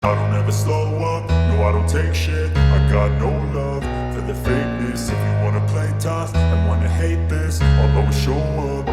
I don't ever slow up, no I don't take shit. I got no love for the fakeness. If you wanna play tough and wanna hate this, I'll always show up.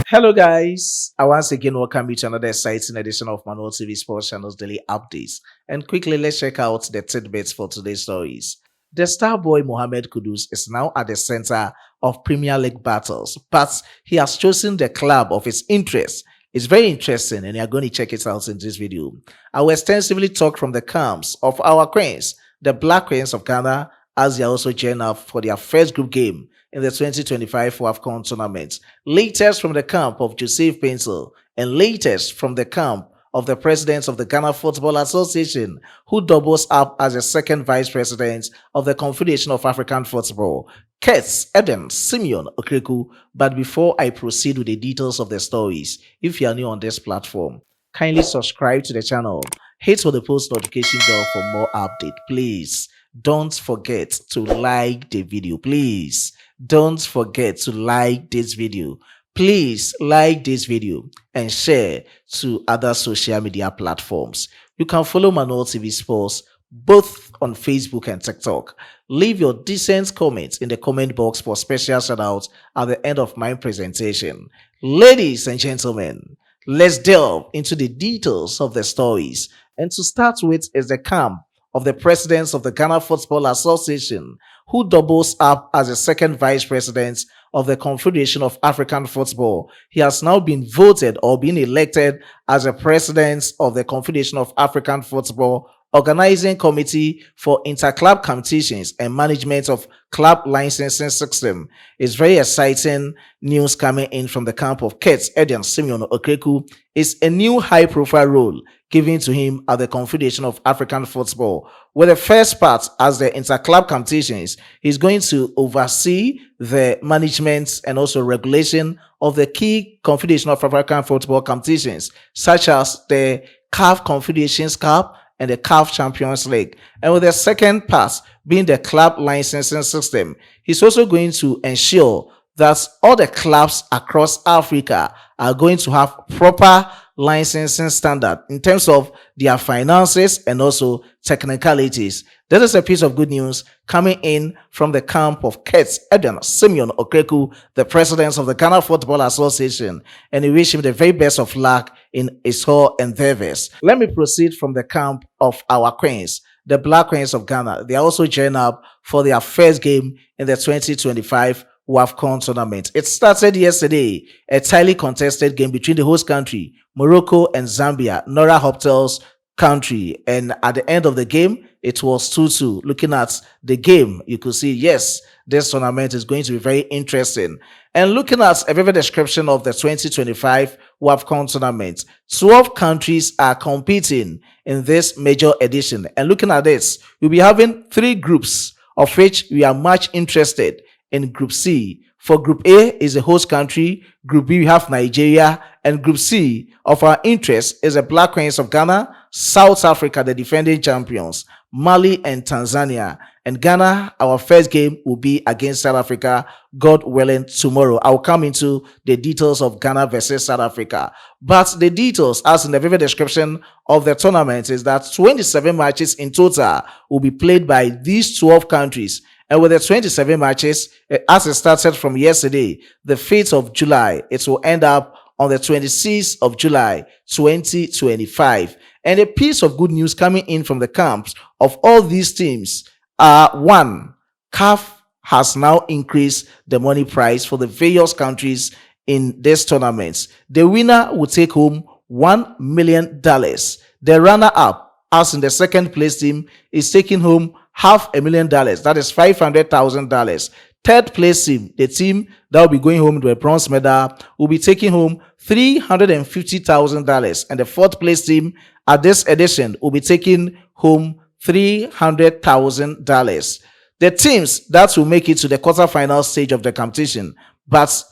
Hello, guys. I once again welcome you to another exciting edition of Manual TV Sports Channel's daily updates. And quickly, let's check out the tidbits for today's stories. The star boy Mohammed Kudus is now at the center of Premier League battles, but he has chosen the club of his interest. It's very interesting, and you're going to check it out in this video. I will extensively talk from the camps of our queens, the Black Queens of Ghana, as they are also gearing up for their first group game in the 2025 WFCON tournament. Latest from the camp of Joseph Paintsil, and latest from the camp of the president of the Ghana Football Association, who doubles up as the second vice president of the Confederation of African Football, Kets Eden Simeon Okreku. But before I proceed with the details of the stories, if you are new on this platform, kindly subscribe to the channel, hit on the post notification bell for more update. Please don't forget to like the video. Please don't forget to like this video. Please like this video and share to other social media platforms. You can follow Manual TV Sports both on Facebook and TikTok. Leave your decent comments in the comment box for special shout-outs at the end of my presentation. Ladies and gentlemen, let's delve into the details of the stories. And to start with is the camp of the president of the Ghana Football Association, who doubles up as the second vice president of the Confederation of African Football. He has now been voted or been elected as the president of the Confederation of African Football Organizing Committee for Interclub Competitions and Management of Club Licensing System. It's very exciting news coming in from the camp of Kets Eden Simeon Okreku. It's a new high-profile role given to him at the Confederation of African Football. With the first part as the interclub competitions, he's going to oversee the management and also regulation of the key Confederation of African Football competitions, such as the CAF Confederations Cup and the CAF Champions League. And with the second part being the club licensing system, he's also going to ensure that all the clubs across Africa are going to have proper licensing standard in terms of their finances and also technicalities. This is a piece of good news coming in from the camp of Kets Eden Simeon Okreku, the president of the Ghana Football Association, and we wish him the very best of luck in his whole endeavors. Let me proceed from the camp of our queens, the Black Queens of Ghana. They are also gearing up for their first game in the 2025 WFCON tournament. It started yesterday, a tightly contested game between the host country, Morocco, and Zambia, Nora Hoptel's country. And at the end of the game, it was 2-2. Looking at the game, you could see, yes, this tournament is going to be very interesting. And looking at a vivid description of the 2025 WFCON tournament, 12 countries are competing in this major edition. And looking at this, we'll be having 3 groups, of which we are much interested in Group C. For Group A is the host country, Group B we have Nigeria, and Group C of our interest is the Black Queens of Ghana, South Africa, the defending champions, Mali and Tanzania. And Ghana, our first game will be against South Africa, God willing, tomorrow. I'll come into the details of Ghana versus South Africa. But the details, as in the vivid description of the tournament, is that 27 matches in total will be played by these 12 countries. And with the 27 matches, as it started from yesterday, the 5th of July, it will end up on the 26th of July, 2025. And a piece of good news coming in from the camps of all these teams are: 1, CAF has now increased the money price for the various countries in this tournament. The winner will take home $1 million. The runner-up, as in the second place team, is taking home $500,000. That is $500,000. Third place team, the team that will be going home with a bronze medal, will be taking home $350,000. And the fourth place team at this edition will be taking home $300,000. The teams that will make it to the quarterfinal stage of the competition but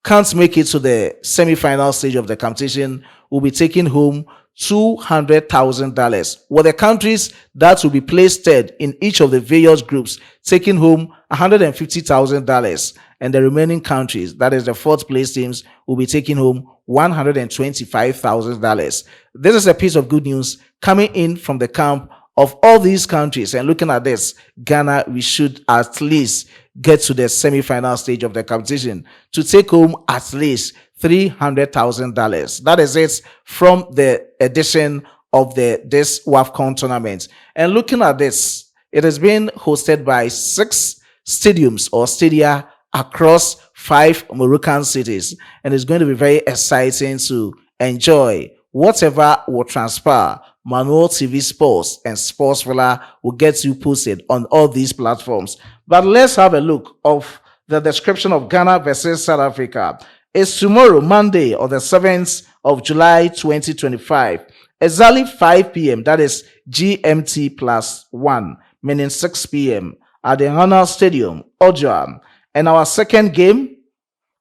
can't make it to the semi-final stage of the competition will be taking home $200,000, with the countries that will be placed third in each of the various groups taking home $150,000, and the remaining countries, that is the fourth place teams, will be taking home $125,000. This is a piece of good news coming in from the camp of all these countries. And looking at this, Ghana, we should at least get to the semi-final stage of the competition to take home at least $300,000. That is it from the edition of this WFCON tournament. And looking at this, it has been hosted by 6 stadiums or stadia across 5 Moroccan cities, and it's going to be very exciting to enjoy whatever will transpire. Manual TV Sports and Sports Villa will get you posted on all these platforms. But let's have a look of the description of Ghana versus South Africa. It's tomorrow, Monday, or the 7th of July, 2025. Exactly 5 p.m., that is GMT plus 1, meaning 6 p.m. at the Honor Stadium, Ojoa. And our second game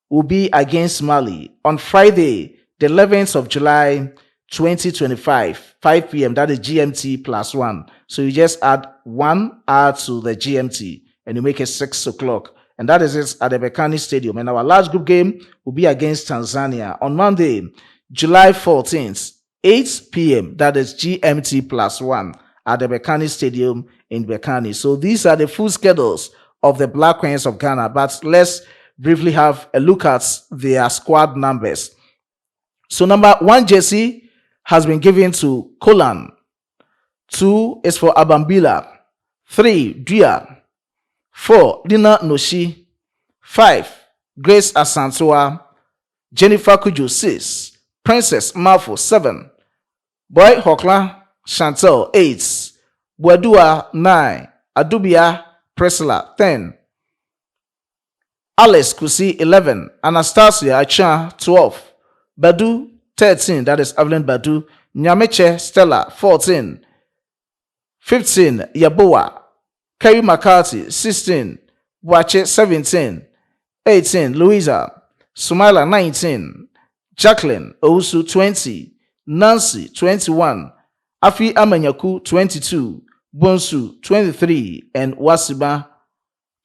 will be against Mali on Friday, the 11th of July, 2025, 5 p.m. That is GMT plus 1. So you just add 1 hour to the GMT and you make it 6 o'clock. And that is it at the Bekani Stadium. And our last group game will be against Tanzania on Monday, July 14th, 8 p.m. That is GMT plus 1 at the Bekani Stadium in Bekani. So these are the full schedules of the Black Queens of Ghana. But let's briefly have a look at their squad numbers. So number 1 jersey has been given to Kolan. 2 is for Abambila. 3, Dia. 4, Dina Noshi. 5, Grace Asantua. Jennifer Kuju. 6, Princess Mafo. 7, Boy Hokla Chantel. 8, Bwadua. 9, Adubia Priscilla. 10, Alice Kusi. 11, Anastasia Acha. 12, Badu. 13, that is Evelyn Badu. Nyameche Stella. 14, 15, Yaboa Kerry McCarthy. 16, Wache. 17, 18, Louisa. Sumaila. 19, Jacqueline Owusu. 20, Nancy. 21, Afi Amanyaku. 22, Bonsu. 23, and Wasiba.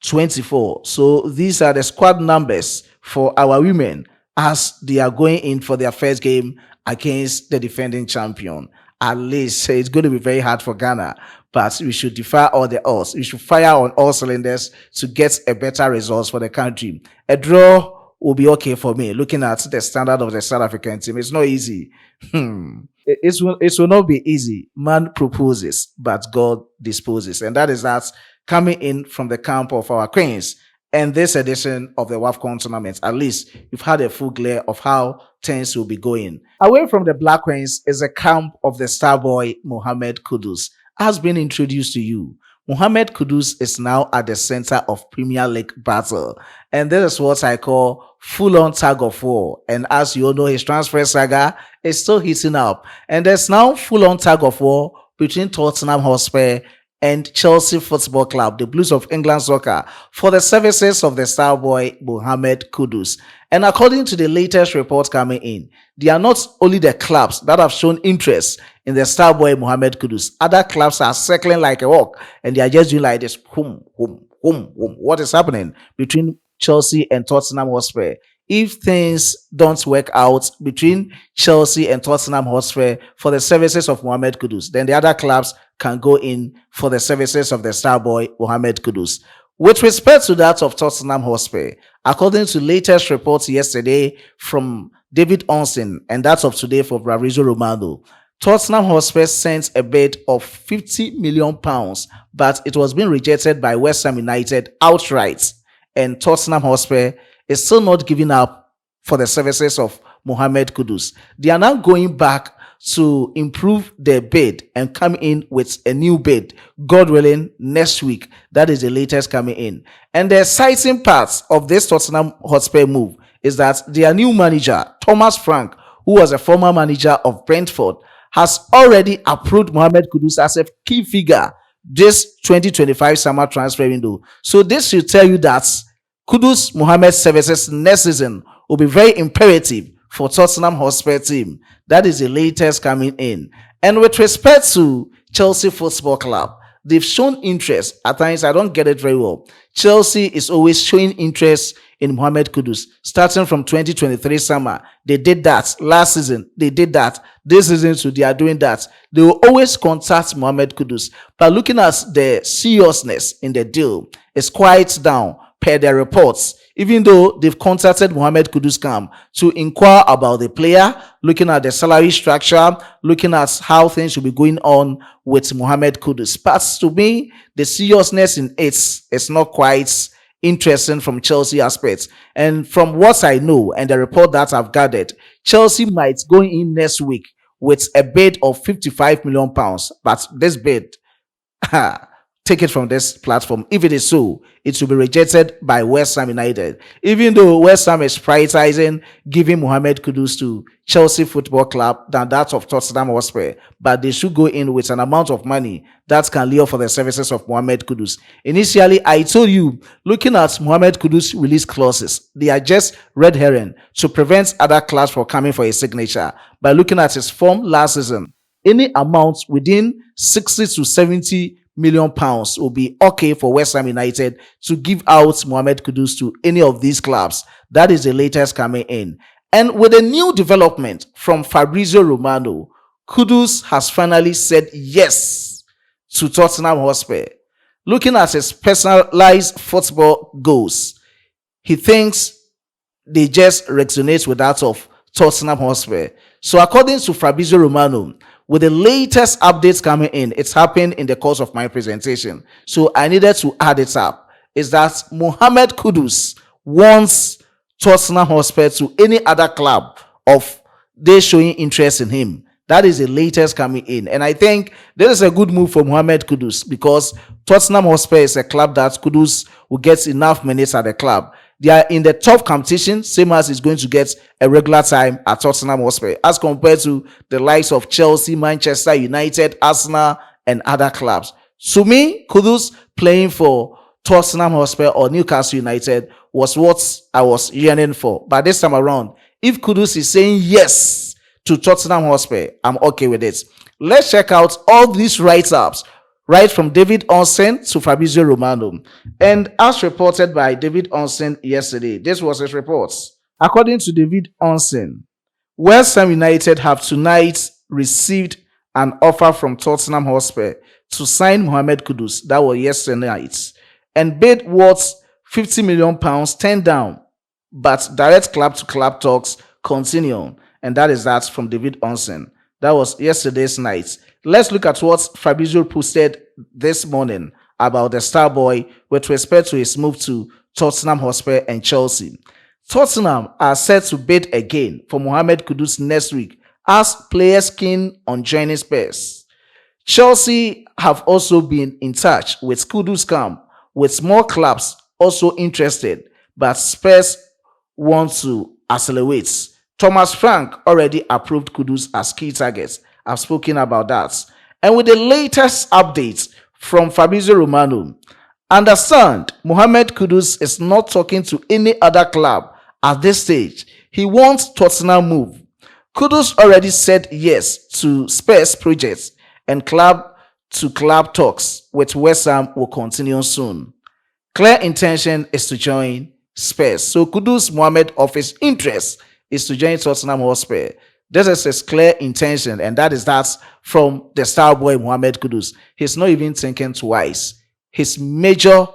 24. So these are the squad numbers for our women as they are going in for their first game against the defending champion. At least it's going to be very hard for Ghana, but we should defy all the odds. We should fire on all cylinders to get a better result for the country. A draw will be okay for me. Looking at the standard of the South African team, it's not easy. It will not be easy. Man proposes, but God disposes. And that is that coming in from the camp of our queens. And this edition of the WFCON tournament, at least you've had a full glare of how things will be going. Away from the Black Queens is the camp of the star boy Mohammed Kudus, has been introduced to you. Mohammed Kudus is now at the center of Premier League battle. And this is what I call full-on tug of war. And as you all know, his transfer saga is still heating up. And there's now full-on tug of war between Tottenham Hotspur and Chelsea Football Club, the Blues of England Soccer, for the services of the star boy Mohammed Kudus. And according to the latest report coming in, they are not only the clubs that have shown interest in the star boy Mohammed Kudus. Other clubs are circling like a hawk, and they are just doing like this. What is happening between Chelsea and Tottenham Hotspur? If things don't work out between Chelsea and Tottenham Hotspur for the services of Mohammed Kudus, then the other clubs can go in for the services of the star boy Mohammed Kudus. With respect to that of Tottenham Hotspur, according to latest reports yesterday from David Onsen and that of today for Fabrizio Romano, Tottenham Hotspur sent a bid of £50 million, but it was being rejected by West Ham United outright. And Tottenham Hotspur is still not giving up for the services of Mohammed Kudus. They are now going back to improve their bid and come in with a new bid, God willing, next week. That is the latest coming in. And the exciting part of this Tottenham Hotspur move is that their new manager, Thomas Frank, who was a former manager of Brentford, has already approved Mohammed Kudus as a key figure this 2025 summer transfer window. So this should tell you that Kudus Mohammed's services next season will be very imperative for Tottenham Hotspur team. That is the latest coming in. And with respect to Chelsea Football Club, they've shown interest. At times, I don't get it very well. Chelsea is always showing interest in Mohammed Kudus. Starting from 2023 summer, they did that. Last season, they did that. This season, so they are doing that. They will always contact Mohammed Kudus. But looking at the seriousness in the deal, it's quite down per their reports. Even though they've contacted Mohammed Kudus Camp to inquire about the player, looking at the salary structure, looking at how things should be going on with Mohammed Kudus. But to me, the seriousness in it is not quite interesting from Chelsea aspects. And from what I know and the report that I've gathered, Chelsea might go in next week with a bid of £55 million. But this bid, take it from this platform. If it is so, it will be rejected by West Ham United. Even though West Ham is prioritizing giving Mohammed Kudus to Chelsea Football Club than that of Tottenham Hotspur, but they should go in with an amount of money that can lure for the services of Mohammed Kudus. Initially, I told you, looking at Mohammed Kudus release clauses, they are just red herring to prevent other clubs from coming for a signature. By looking at his form last season, any amount within 60 to 70 million pounds will be okay for West Ham United to give out Mohammed Kudus to any of these clubs. That is the latest coming in. And with a new development from Fabrizio Romano, Kudus has finally said yes to Tottenham Hotspur. Looking at his personalized football goals, he thinks they just resonate with that of Tottenham Hotspur. So according to Fabrizio Romano, with the latest updates coming in, it's happened in the course of my presentation, so I needed to add it up, is that Mohammed Kudus wants Tottenham Hotspur to any other club of they showing interest in him. That is the latest coming in. And I think this is a good move for Mohammed Kudus because Tottenham Hotspur is a club that Kudus will get enough minutes at the club. They are in the top competition, same as is going to get a regular time at Tottenham Hotspur, as compared to the likes of Chelsea, Manchester United, Arsenal, and other clubs. To me, Kudus playing for Tottenham Hotspur or Newcastle United was what I was yearning for. But this time around, if Kudus is saying yes to Tottenham Hotspur, I'm okay with it. Let's check out all these write-ups, right from David Onsen to Fabrizio Romano. And as reported by David Onsen yesterday, this was his reports. According to David Onsen, West Ham United have tonight received an offer from Tottenham Hotspur to sign Mohammed Kudus. That was yesterday night. And bid worth £50 million turned down. But direct club-to-club talks continue. And that is that from David Onsen. That was yesterday's night. Let's look at what Fabrizio posted this morning about the star boy with respect to his move to Tottenham Hotspur and Chelsea. Tottenham are set to bid again for Mohammed Kudus next week as players keen on joining Spurs. Chelsea have also been in touch with Kudus camp, with more clubs also interested, but Spurs want to accelerate. Thomas Frank already approved Kudus as key targets. I've spoken about that. And with the latest updates from Fabrizio Romano, understand Mohammed Kudus is not talking to any other club at this stage. He wants Tottenham move. Kudus already said yes to Spurs projects, and club-to-club talks with West Ham will continue soon. Clear intention is to join Spurs. So Kudus Mohammed of his interest is to join Tottenham Hotspur. This is his clear intention, and that is that from the star boy Mohammed Kudus. He's not even thinking twice. His major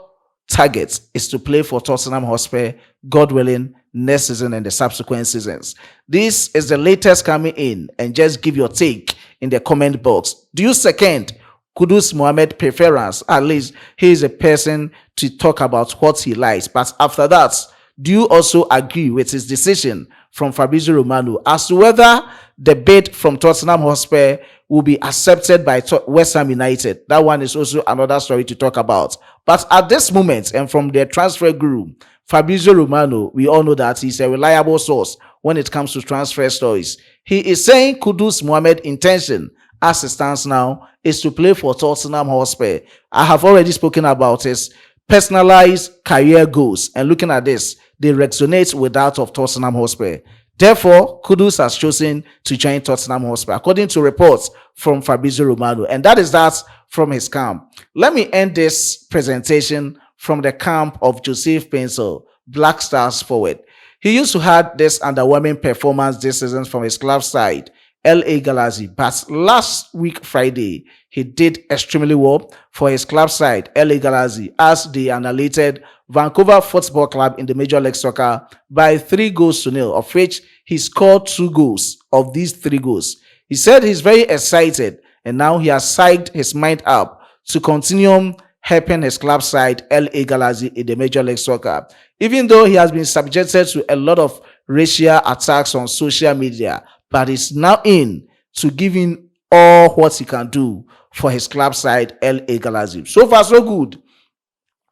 target is to play for Tottenham Hotspur, God willing, next season and the subsequent seasons. This is the latest coming in, and just give your take in the comment box. Do you second Kudus Mohammed preference? At least he is a person to talk about what he likes. But after that, do you also agree with his decision from Fabrizio Romano as to whether the bid from Tottenham Hotspur will be accepted by West Ham United? That one is also another story to talk about. But at this moment, and from their transfer guru, Fabrizio Romano, we all know that he's a reliable source when it comes to transfer stories. He is saying Kudus Mohammed intention as it stands now is to play for Tottenham Hotspur. I have already spoken about his personalized career goals, and looking at this, they resonate with that of Tottenham Hotspur. Therefore, Kudus has chosen to join Tottenham Hotspur, according to reports from Fabrizio Romano. And that is that from his camp. Let me end this presentation from the camp of Joseph Paintsil, Black Stars forward. He used to have this underwhelming performance this season from his club side, LA Galaxy, but last week Friday, he did extremely well for his club side, LA Galaxy, as they annihilated Vancouver Football Club in the Major League Soccer by 3-0, of which he scored 2 goals of these 3 goals. He said he's very excited and now he has psyched his mind up to continue helping his club side, LA Galaxy, in the Major League Soccer. Even though he has been subjected to a lot of racial attacks on social media, but he's now in to giving all what he can do for his club side, LA Galaxy. So far, so good.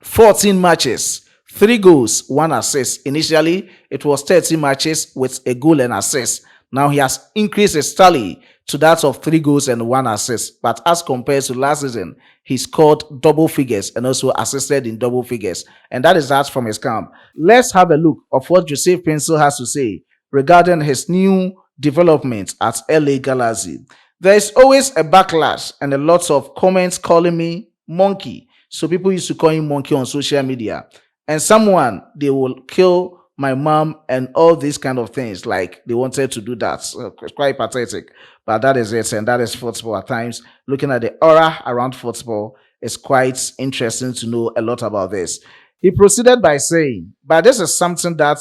14 matches, 3 goals, 1 assist. Initially, it was 13 matches with a goal and assist. Now he has increased his tally to that of 3 goals and 1 assist. But as compared to last season, he scored double figures and also assisted in double figures. And that is that from his camp. Let's have a look of what Joseph Paintsil has to say regarding his new development at LA Galaxy. There is always a backlash and a lot of comments calling me monkey. So people used to call him monkey on social media. And someone, they will kill my mom and all these kind of things. Like they wanted to do that. So it's quite pathetic. But that is it. And that is football at times. Looking at the aura around football, it's quite interesting to know a lot about this. He proceeded by saying, but this is something that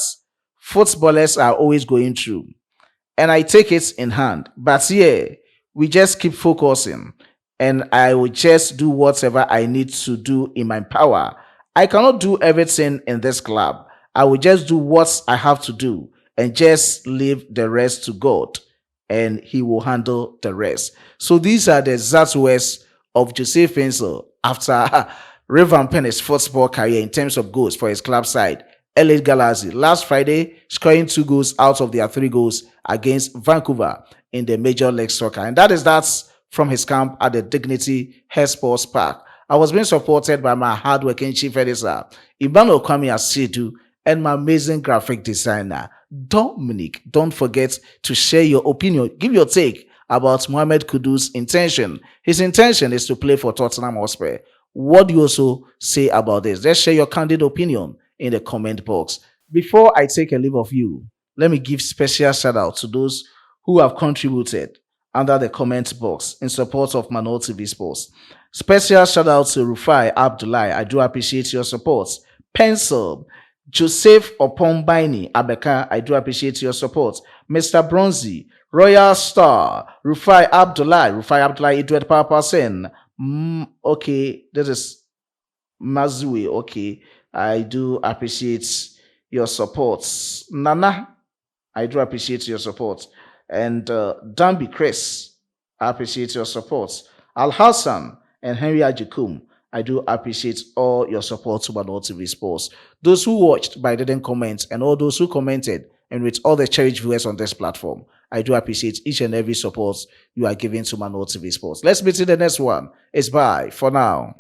footballers are always going through. And I take it in hand. But yeah, we just keep focusing. And I will just do whatever I need to do in my power. I cannot do everything in this club. I will just do what I have to do and just leave the rest to God. And he will handle the rest. So these are the exact words of Joseph Paintsil after revamping his football career in terms of goals for his club side, LA Galaxy. Last Friday, scoring 2 goals out of their 3 goals against Vancouver in the Major League Soccer. And that is from his camp at the Dignity Health Sports Park. I was being supported by my hardworking chief editor, Emmanuel Kwame Asidu, and my amazing graphic designer, Dominic. Don't forget to share your opinion. Give your take about Mohammed Kudus' intention. His intention is to play for Tottenham Hotspur. What do you also say about this? Let's share your candid opinion in the comment box. Before I take a leave of you, let me give special shout out to those who have contributed under the comment box in support of Manol TV Sports. Special shout out to Rufai Abdullahi. I do appreciate your support. Paintsil, Joseph Opombaini Abeka, I do appreciate your support. Mr. Bronzy, Royal Star, Rufai Abdullahi, Edward Papasen. Okay, this is Mazui. Okay, I do appreciate your support. Nana, I do appreciate your support. And Dambi Chris, I appreciate your support. Al Hassan and Henry Ajikum, I do appreciate all your support to Manol TV Sports. Those who watched but didn't comment, and all those who commented, and with all the cherished viewers on this platform, I do appreciate each and every support you are giving to Manol TV Sports. Let's meet in the next one. It's bye for now.